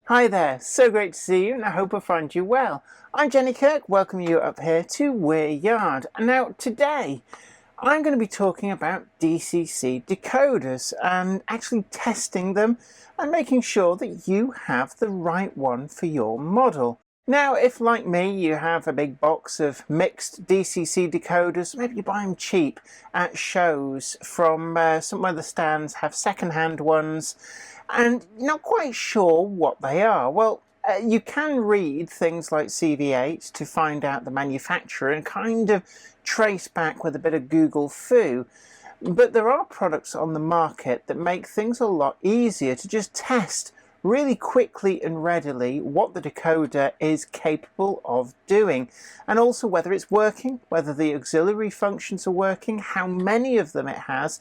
Hi there, so great to see you and I hope I find you well. I'm Jenny Kirk, welcome you up here to Weir Yard. And now today I'm going to be talking about DCC decoders and actually testing them and making sure that you have the right one for your model. Now, if like me you have a big box of mixed DCC decoders, maybe you buy them cheap at shows from some of the stands have second-hand ones and you're not quite sure what they are. Well, you can read things like CV8 to find out the manufacturer and kind of trace back with a bit of Google foo. But there are products on the market that make things a lot easier to just test really quickly and readily what the decoder is capable of doing, and also whether it's working, whether the auxiliary functions are working, how many of them it has.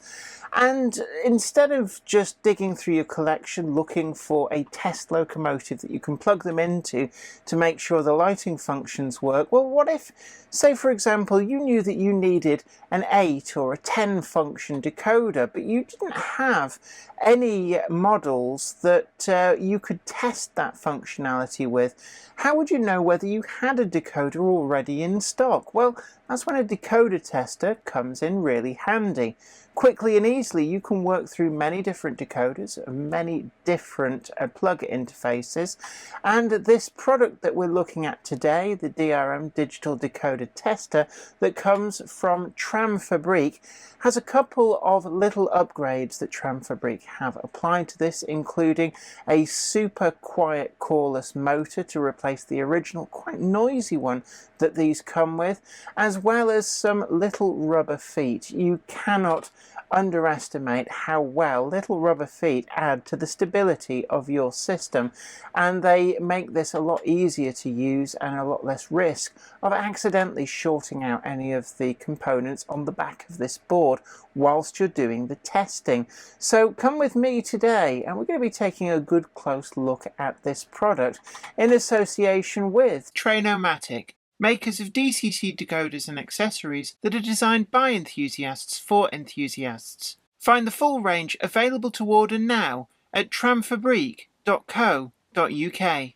And instead of just digging through your collection looking for a test locomotive that you can plug them into to make sure the lighting functions work, well, what if, say for example, you knew that you needed an 8 or a 10 function decoder, but you didn't have any models that you could test that functionality with? How would you know whether you had a decoder already in stock? Well, that's when a decoder tester comes in really handy. Quickly and easily you can work through many different decoders, many different plug interfaces, and this product that we're looking at today, the drM digital decoder tester that comes from Train-O-Matic, has a couple of little upgrades that Train-O-Matic have applied to this, including a super quiet coreless motor to replace the original quite noisy one that these come with, as well as some little rubber feet. You cannot underestimate how well little rubber feet add to the stability of your system, and they make this a lot easier to use and a lot less risk of accidentally shorting out any of the components on the back of this board whilst you're doing the testing. So come with me today and we're going to be taking a good close look at this product in association with Train-O-Matic, makers of DCC decoders and accessories that are designed by enthusiasts for enthusiasts. Find the full range available to order now at tranfabric.co.uk.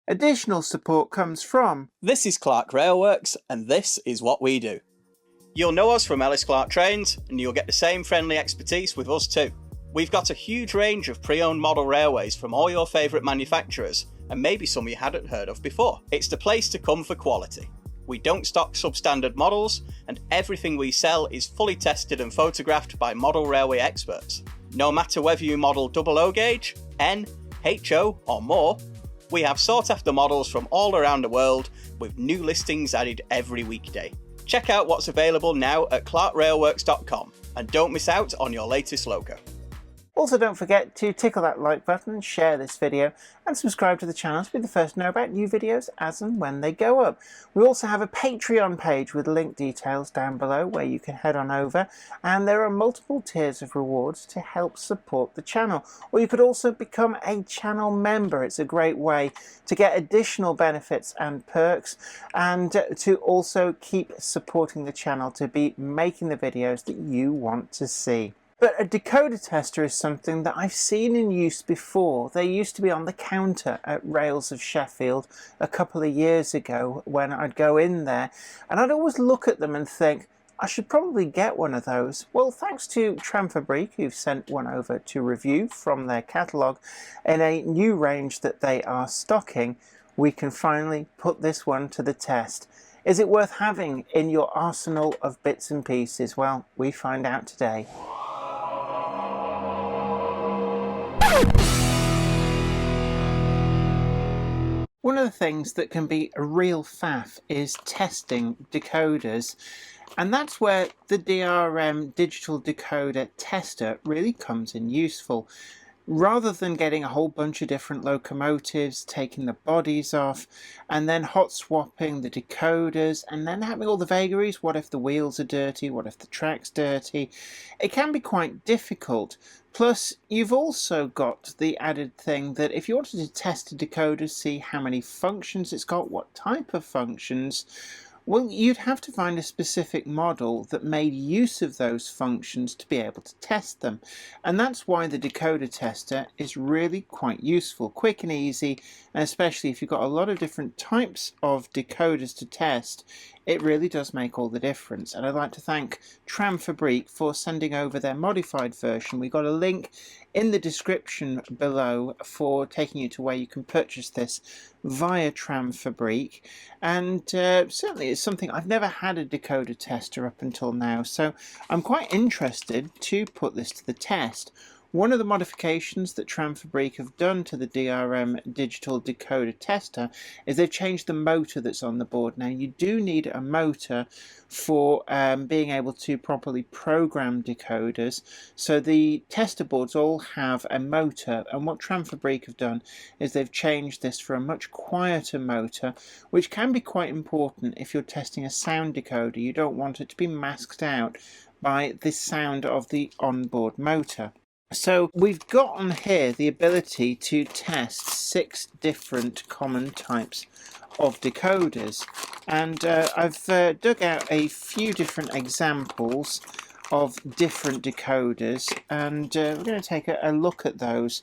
Additional support comes from... This is Clark Railworks, and this is what we do. You'll know us from Ellis Clark Trains, and you'll get the same friendly expertise with us too. We've got a huge range of pre-owned model railways from all your favourite manufacturers, and maybe some you hadn't heard of before. It's the place to come for quality. We don't stock substandard models, and everything we sell is fully tested and photographed by model railway experts. No matter whether you model OO gauge, N, HO or more, we have sought after models from all around the world with new listings added every weekday. Check out what's available now at clarkrailworks.com and don't miss out on your latest logo. Also, don't forget to tickle that like button, share this video and subscribe to the channel to be the first to know about new videos as and when they go up. We also have a Patreon page with link details down below where you can head on over, and there are multiple tiers of rewards to help support the channel. Or you could also become a channel member. It's a great way to get additional benefits and perks and to also keep supporting the channel to be making the videos that you want to see. But a decoder tester is something that I've seen in use before. They used to be on the counter at Rails of Sheffield a couple of years ago when I'd go in there, and I'd always look at them and think, I should probably get one of those. Well, thanks to Train-O-Matic, who've sent one over to review from their catalogue in a new range that they are stocking, we can finally put this one to the test. Is it worth having in your arsenal of bits and pieces? Well, we find out today. One of the things that can be a real faff is testing decoders, and that's where the drM digital decoder tester really comes in useful. Rather than getting a whole bunch of different locomotives, taking the bodies off, and then hot swapping the decoders, and then having all the vagaries, what if the wheels are dirty, what if the track's dirty, it can be quite difficult. Plus, you've also got the added thing that if you wanted to test a decoder, see how many functions it's got, what type of functions, Well, you'd have to find a specific model that made use of those functions to be able to test them. And that's why the decoder tester is really quite useful, quick and easy, and especially if you've got a lot of different types of decoders to test, it really does make all the difference. And I'd like to thank Train-O-Matic for sending over their modified version. We got a link in the description below for taking you to where you can purchase this via Train-O-Matic, and certainly it's something I've never had a decoder tester up until now, so I'm quite interested to put this to the test. One of the modifications that Train-O-Matic have done to the drM digital decoder tester is they've changed the motor that's on the board. Now, you do need a motor for being able to properly program decoders, so the tester boards all have a motor, and what Train-O-Matic have done is they've changed this for a much quieter motor, which can be quite important if you're testing a sound decoder. You don't want it to be masked out by the sound of the onboard motor. So we've got on here the ability to test 6 different common types of decoders, and I've dug out a few different examples of different decoders, and we're going to take a look at those.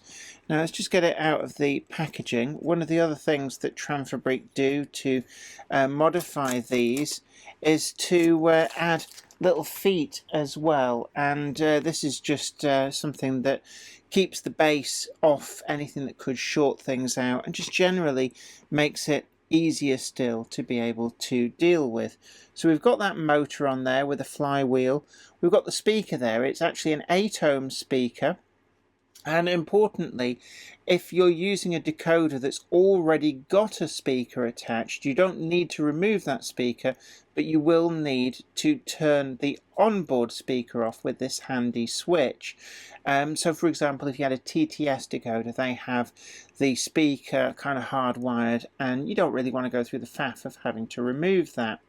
Now let's just get it out of the packaging. One of the other things that Train-O-Matic do to modify these is to add little feet as well, and this is just something that keeps the bass off anything that could short things out, and just generally makes it easier still to be able to deal with. So we've got that motor on there with a flywheel. We've got the speaker there. It's actually an 8-ohm speaker. And importantly, if you're using a decoder that's already got a speaker attached, you don't need to remove that speaker, but you will need to turn the onboard speaker off with this handy switch. So for example, if you had a TTS decoder, they have the speaker kind of hardwired, and you don't really want to go through the faff of having to remove that.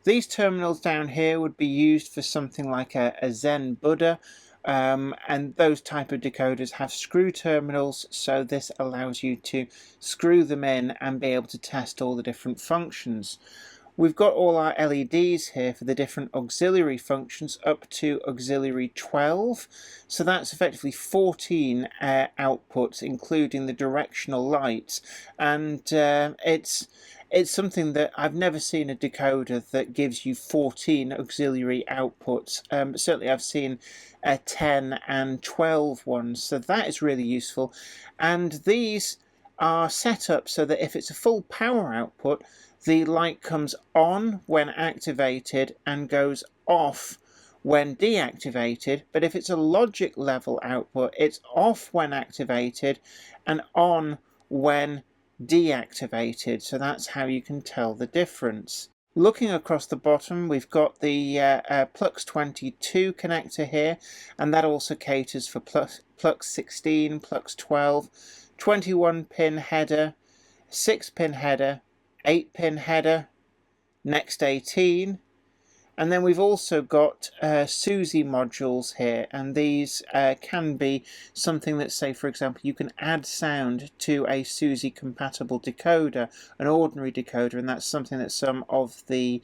These terminals down here would be used for something like a Zen Buddha, and those type of decoders have screw terminals, so this allows you to screw them in and be able to test all the different functions. We've got all our LEDs here for the different auxiliary functions up to auxiliary 12, so that's effectively 14 outputs including the directional lights, and it's something that I've never seen a decoder that gives you 14 auxiliary outputs. Certainly I've seen 10 and 12 ones, so that is really useful. And these are set up so that if it's a full power output, the light comes on when activated and goes off when deactivated, but if it's a logic level output, it's off when activated and on when deactivated, so that's how you can tell the difference. Looking across the bottom, we've got the Plux 22 connector here, and that also caters for Plux 16, Plux 12, 21 pin header, 6 pin header, 8 pin header, next 18, and then we've also got SUSI modules here, and these can be something that, say for example, you can add sound to a SUSI compatible decoder, an ordinary decoder, and that's something that some of the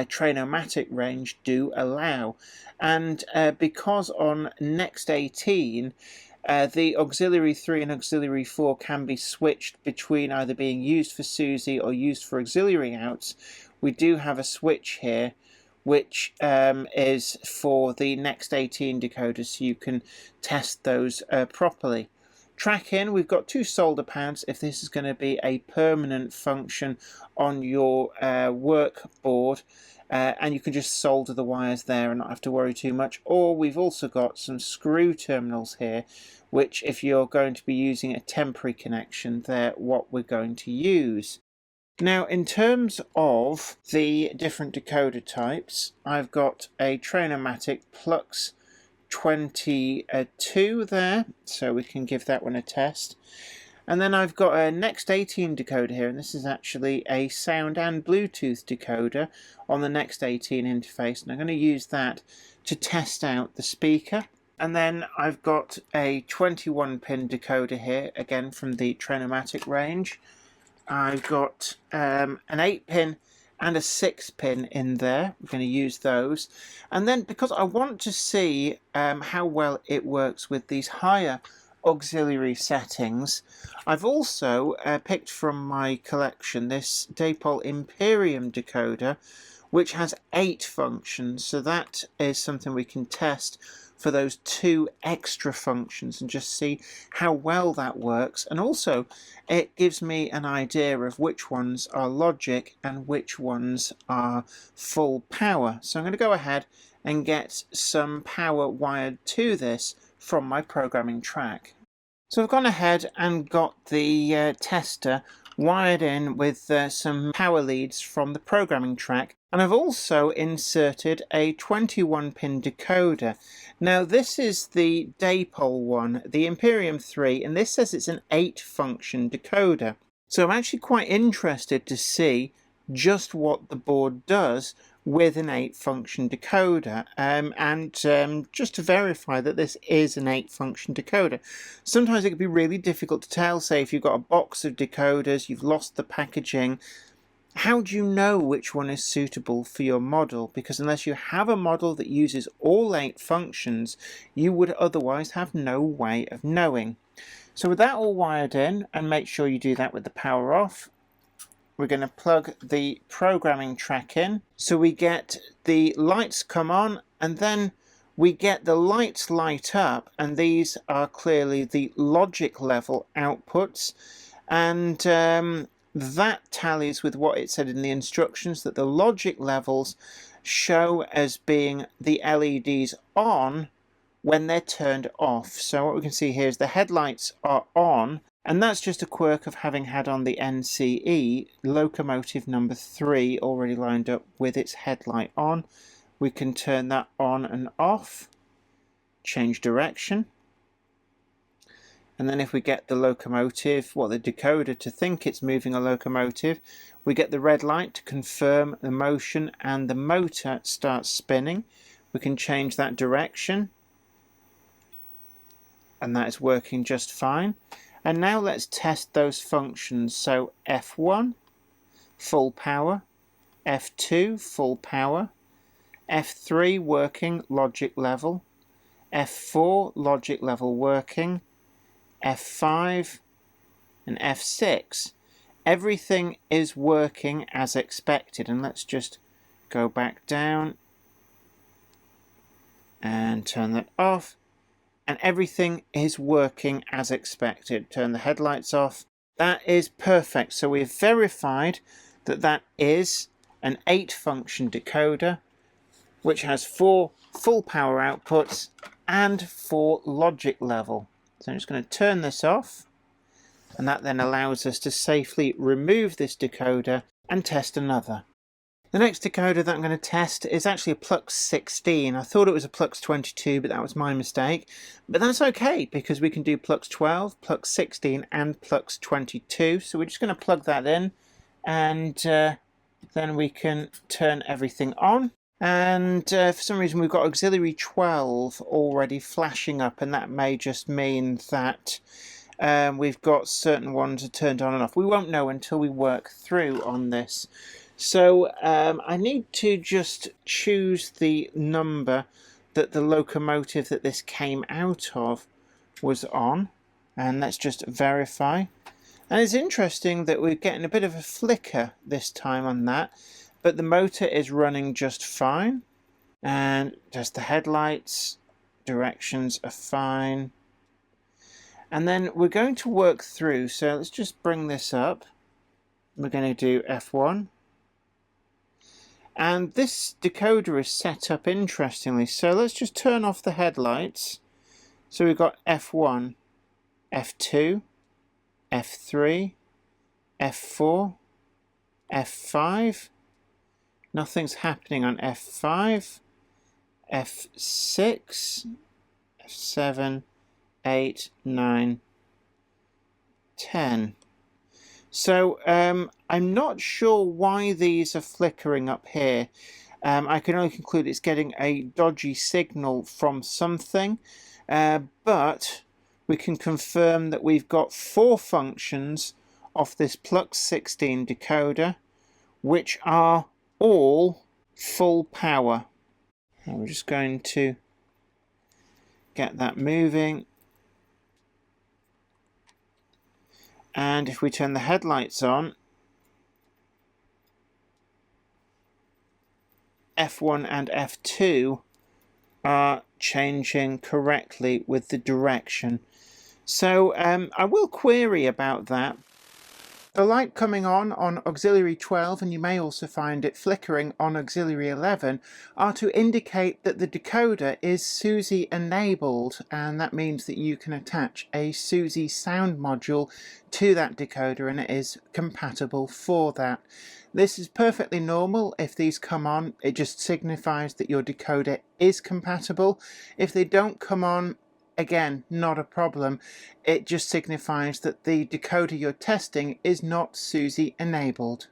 Train-O-Matic range do allow. And because on next 18 the auxiliary 3 and auxiliary 4 can be switched between either being used for SUSI or used for auxiliary outs, we do have a switch here which is for the next 18 decoders, so you can test those properly. Track in, we've got 2 solder pads if this is going to be a permanent function on your work board, and you can just solder the wires there and not have to worry too much. Or we've also got some screw terminals here, which if you're going to be using a temporary connection, they're what we're going to use. Now, in terms of the different decoder types, I've got a Train-O-Matic Plux 22 there, so we can give that one a test. And then I've got a Next 18 decoder here, and this is actually a sound and Bluetooth decoder on the Next 18 interface, and I'm going to use that to test out the speaker. And then I've got a 21 pin decoder here, again from the Train-O-Matic range. I've got an 8 pin and a 6-pin in there. We're going to use those. And then because I want to see how well it works with these higher auxiliary settings, I've also picked from my collection this Dapol Imperium decoder, which has 8 functions. So that is something we can test for those 2 extra functions and just see how well that works. And also it gives me an idea of which ones are logic and which ones are full power. So I'm going to go ahead and get some power wired to this from my programming track. So I've gone ahead and got the tester wired in with some power leads from the programming track, and I've also inserted a 21-pin decoder. Now this is the Dapol one, the Imperium 3, and this says it's an 8-function decoder. So I'm actually quite interested to see just what the board does with an 8-function decoder, and just to verify that this is an 8-function decoder. Sometimes it can be really difficult to tell. Say if you've got a box of decoders, you've lost the packaging, how do you know which one is suitable for your model? Because unless you have a model that uses all 8 functions, you would otherwise have no way of knowing. So with that all wired in, and make sure you do that with the power off, we're going to plug the programming track in. So we get the lights come on, and then we get the lights light up, and these are clearly the logic level outputs, and that tallies with what it said in the instructions, that the logic levels show as being the LEDs on when they're turned off. So what we can see here is the headlights are on, and that's just a quirk of having had on the NCE locomotive number 3 already lined up with its headlight on. We can turn that on and off, change direction, and then if we get the locomotive, the decoder, to think it's moving a locomotive, we get the red light to confirm the motion and the motor starts spinning. We can change that direction, and that is working just fine. And now let's test those functions. So F1, full power, F2, full power, F3, working, logic level, F4, logic level working, F5 and F6. Everything is working as expected. And let's just go back down and turn that off. And everything is working as expected. Turn the headlights off. That is perfect. So we've verified that that is an 8-function decoder, which has 4 full power outputs and 4 logic level. So I'm just going to turn this off, and that then allows us to safely remove this decoder and test another. The next decoder that I'm going to test is actually a Plux 16. I thought it was a Plux 22, but that was my mistake. But that's okay, because we can do Plux 12, Plux 16 and Plux 22. So we're just going to plug that in, and then we can turn everything on. And for some reason we've got auxiliary 12 already flashing up, and that may just mean that we've got certain ones are turned on and off. We won't know until we work through on this. So I need to just choose the number that the locomotive that this came out of was on, and let's just verify. And it's interesting that we're getting a bit of a flicker this time on that, but the motor is running just fine, and just the headlights directions are fine. And then we're going to work through, so let's just bring this up. We're going to do F1. And this decoder is set up interestingly, so let's just turn off the headlights. So we've got F1, F2, F3, F4, F5. Nothing's happening on F5, F6, F7, 8, 9, 10. So I'm not sure why these are flickering up here. I can only conclude it's getting a dodgy signal from something, but we can confirm that we've got 4 functions off this Plux 16 decoder, which are all full power. And we're just going to get that moving. And if we turn the headlights on, F1 and F2 are changing correctly with the direction. So I will query about that. The light coming on auxiliary 12, and you may also find it flickering on auxiliary 11, are to indicate that the decoder is SUSI enabled, and that means that you can attach a SUSI sound module to that decoder and it is compatible for that. This is perfectly normal. If these come on, it just signifies that your decoder is compatible. If they don't come on, again, not a problem. It just signifies that the decoder you're testing is not SUSI enabled.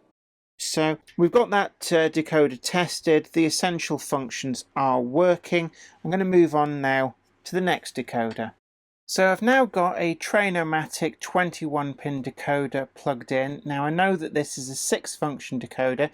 So we've got that decoder tested. The essential functions are working. I'm going to move on now to the next decoder. So I've now got a Train-O-Matic 21-pin decoder plugged in. Now I know that this is a 6-function decoder.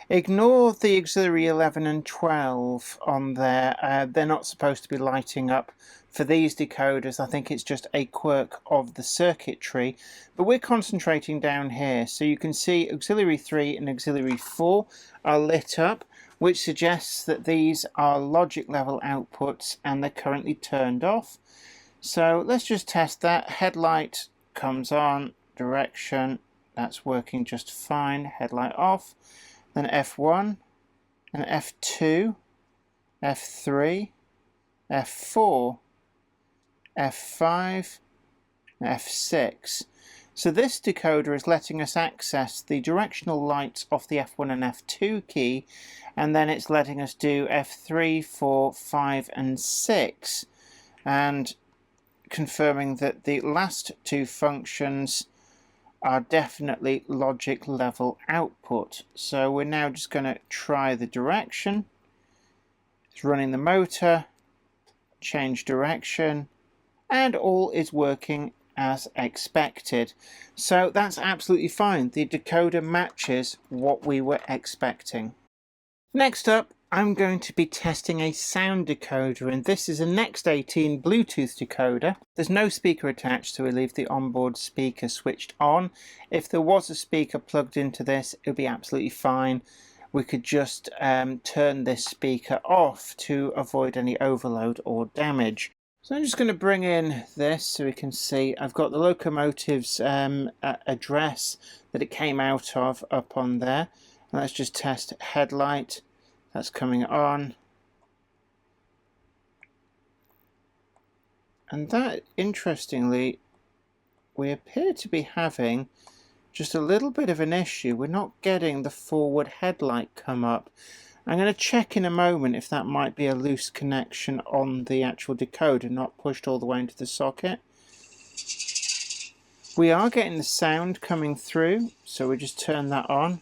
Ignore the auxiliary 11 and 12 on there. They're not supposed to be lighting up for these decoders. I think it's just a quirk of the circuitry. But we're concentrating down here. So you can see auxiliary 3 and auxiliary 4 are lit up, which suggests that these are logic level outputs and they're currently turned off. So let's just test that. Headlight comes on, direction, that's working just fine. Headlight off. Then F1, and F2, F3, F4, F5, F6. So this decoder is letting us access the directional lights off the F1 and F2 key, and then it's letting us do F3, 4, 5 and 6, and confirming that the last two functions are definitely logic level output. So we're now just going to try the direction. It's running the motor, change direction, and all is working as expected. So that's absolutely fine. The decoder matches what we were expecting. Next up, I'm going to be testing a sound decoder, and this is a Next 18 Bluetooth decoder. There's no speaker attached, so we leave the onboard speaker switched on. If there was a speaker plugged into this, it would be absolutely fine. We could just turn this speaker off to avoid any overload or damage. So I'm just going to bring in this so we can see I've got the locomotive's address that it came out of up on there. And let's just test headlight. That's coming on. And that, interestingly, we appear to be having just a little bit of an issue. We're not getting the forward headlight come up. I'm going to check in a moment if that might be a loose connection on the actual decoder, not pushed all the way into the socket. We are getting the sound coming through, so we just turn that on.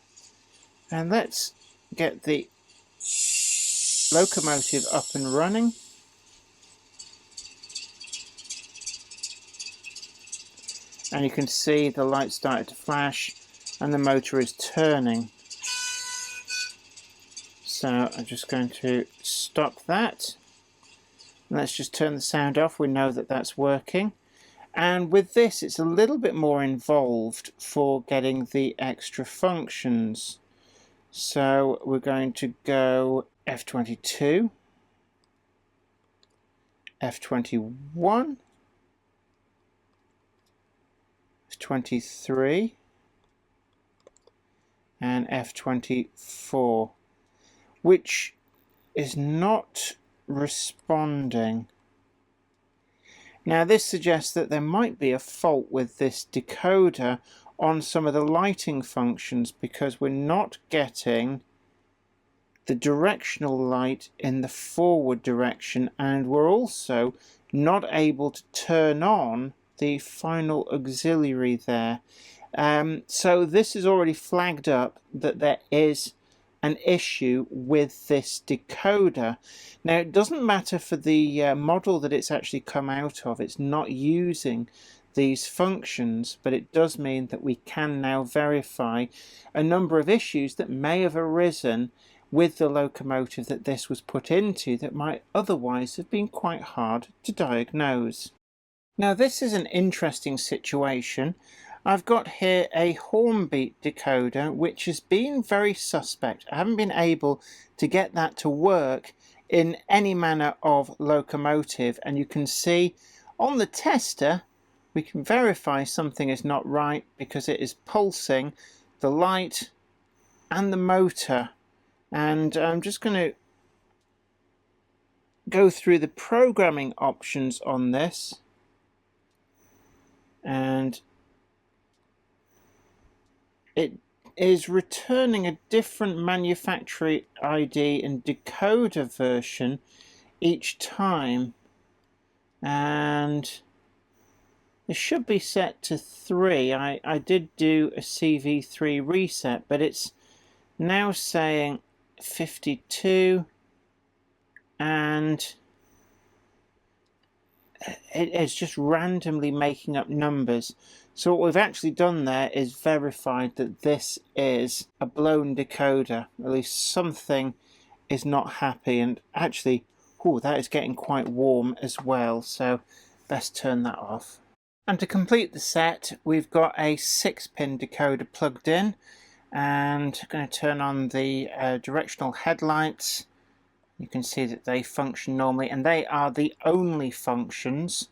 And let's get the locomotive up and running. And you can see the light started to flash and the motor is turning. So I'm just going to stop that. Let's just turn the sound off. We know that that's working. And with this, it's a little bit more involved for getting the extra functions. So we're going to go F22, F21, F23, and F24, which is not responding. Now this suggests that there might be a fault with this decoder on some of the lighting functions, because we're not getting the directional light in the forward direction, and we're also not able to turn on the final auxiliary there. So this is already flagged up that there is an issue with this decoder. Now it doesn't matter for the model that it's actually come out of. It's not using these functions, but it does mean that we can now verify a number of issues that may have arisen with the locomotive that this was put into that might otherwise have been quite hard to diagnose. Now this is an interesting situation. I've got here a Hornby decoder which has been very suspect. I haven't been able to get that to work in any manner of locomotive, and you can see on the tester we can verify something is not right because it is pulsing the light and the motor. And I'm just going to go through the programming options on this, and it is returning a different manufacturer ID and decoder version each time, and it should be set to 3. I did do a CV3 reset, but it's now saying 52, and it's just randomly making up numbers. So what we've actually done there is verified that this is a blown decoder. At least something is not happy, and actually, that is getting quite warm as well, so best turn that off. And to complete the set, we've got a 6-pin decoder plugged in, and I'm going to turn on the directional headlights. You can see that they function normally, and they are the only functions.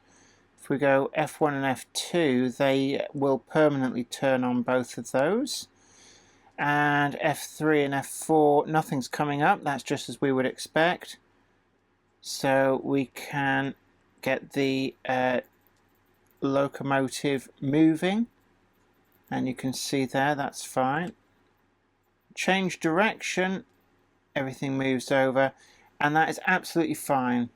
If we go F1 and F2, they will permanently turn on both of those. And F3 and F4, nothing's coming up. That's just as we would expect. So we can get the locomotive moving, and you can see there that's fine. Change direction, everything moves over, and that is absolutely fine.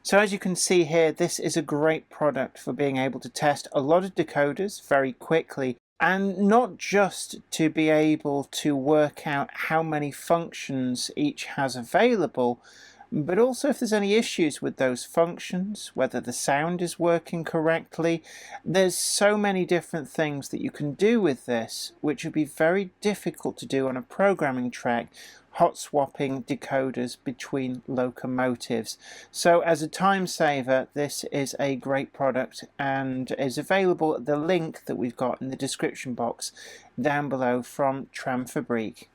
So as you can see here, this is a great product for being able to test a lot of decoders very quickly, and not just to be able to work out how many functions each has available, but also if there's any issues with those functions, whether the sound is working correctly. There's so many different things that you can do with this, which would be very difficult to do on a programming track, hot swapping decoders between locomotives. So as a time saver, this is a great product and is available at the link that we've got in the description box down below from Train-O-Matic.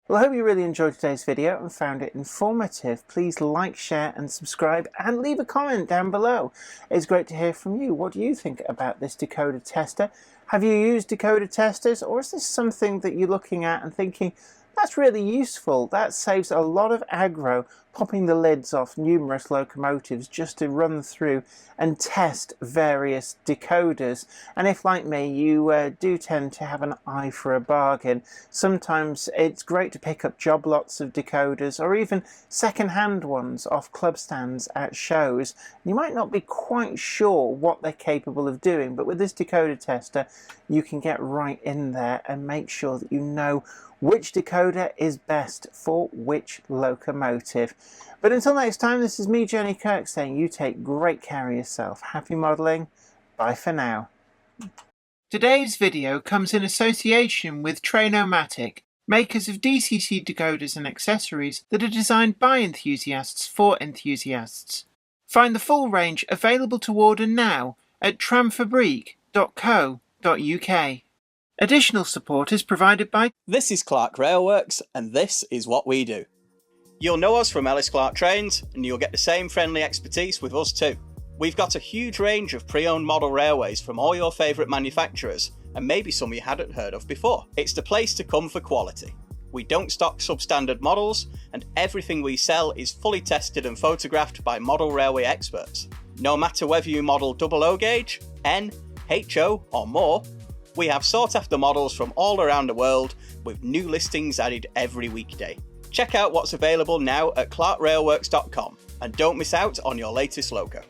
Well, I hope you really enjoyed today's video and found it informative. Please like, share and subscribe, and leave a comment down below. It's great to hear from you. What do you think about this decoder tester? Have you used decoder testers, or is this something that you're looking at and thinking, that's really useful, that saves a lot of aggro, popping the lids off numerous locomotives just to run through and test various decoders? And if, like me, you do tend to have an eye for a bargain, sometimes it's great to pick up job lots of decoders, or even second-hand ones off club stands at shows. You might not be quite sure what they're capable of doing, but with this decoder tester you can get right in there and make sure that you know which decoder is best for which locomotive. But until next time, this is me, Jenny Kirk, saying you take great care of yourself. Happy modelling. Bye for now. Today's video comes in association with Train-O-Matic, makers of DCC decoders and accessories that are designed by enthusiasts for enthusiasts. Find the full range available to order now at trainfabrique.co.uk. Additional support is provided by... This is Clark Railworks, and this is what we do. You'll know us from Ellis Clark Trains, and you'll get the same friendly expertise with us too. We've got a huge range of pre-owned model railways from all your favourite manufacturers, and maybe some you hadn't heard of before. It's the place to come for quality. We don't stock substandard models, and everything we sell is fully tested and photographed by model railway experts. No matter whether you model double O gauge, N, HO or more, we have sought after models from all around the world, with new listings added every weekday. Check out what's available now at clarkrailworks.com, and don't miss out on your latest logo.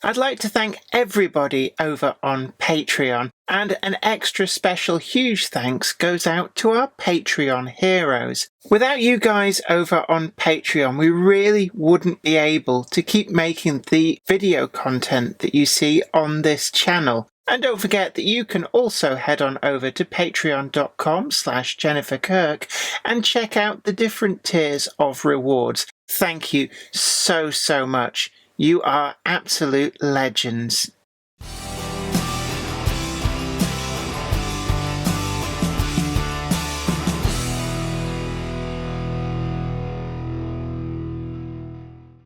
I'd like to thank everybody over on Patreon, and an extra special huge thanks goes out to our Patreon heroes. Without you guys over on Patreon, we really wouldn't be able to keep making the video content that you see on this channel. And don't forget that you can also head on over to patreon.com/JenniferKirk and check out the different tiers of rewards. Thank you so much. You are absolute legends.